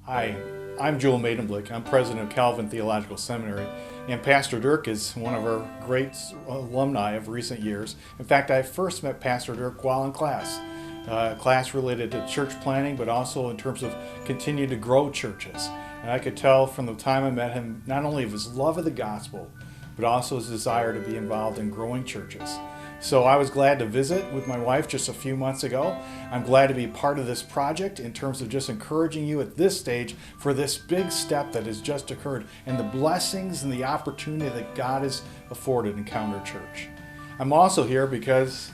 Hi, I'm Joel Maidenblick. I'm president of Calvin Theological Seminary, and Pastor Dirk is one of our great alumni of recent years. In fact, I first met Pastor Dirk while in class related to church planning, but also in terms of continuing to grow churches. And I could tell from the time I met him not only of his love of the gospel, but also his desire to be involved in growing churches. So I was glad to visit with my wife just a few months ago. I'm glad to be part of this project in terms of just encouraging you at this stage for this big step that has just occurred and the blessings and the opportunity that God has afforded Encounter Church. I'm also here because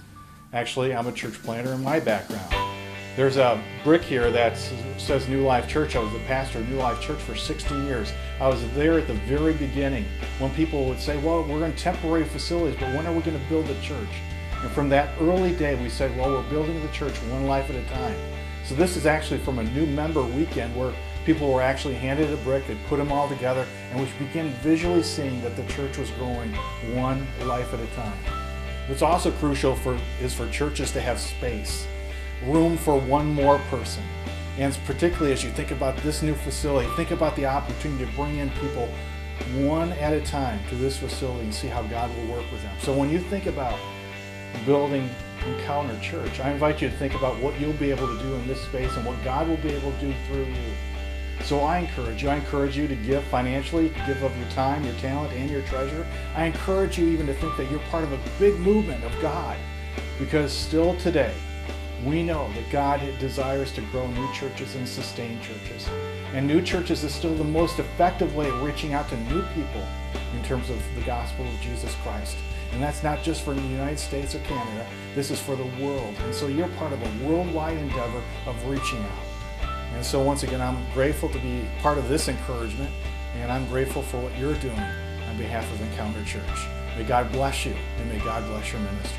actually I'm a church planter in my background. There's a brick here that says New Life Church. I was the pastor of New Life Church for 16 years. I was there at the very beginning when people would say, well, we're in temporary facilities, but when are we going to build a church? And from that early day, we said, well, we're building the church one life at a time. So this is actually from a new member weekend where people were actually handed a brick and put them all together, and we began visually seeing that the church was growing one life at a time. What's also crucial is for churches to have space. Room for one more person. And particularly as you think about this new facility, think about the opportunity to bring in people one at a time to this facility and see how God will work with them. So when you think about building Encounter Church, I invite you to think about what you'll be able to do in this space and what God will be able to do through you. So I encourage you to give financially, to give of your time, your talent, and your treasure. I encourage you even to think that you're part of a big movement of God, because still today, we know that God desires to grow new churches and sustain churches. And new churches is still the most effective way of reaching out to new people in terms of the gospel of Jesus Christ. And that's not just for the United States or Canada, this is for the world. And so you're part of a worldwide endeavor of reaching out. And so once again, I'm grateful to be part of this encouragement, and I'm grateful for what you're doing on behalf of Encounter Church. May God bless you, and may God bless your ministry.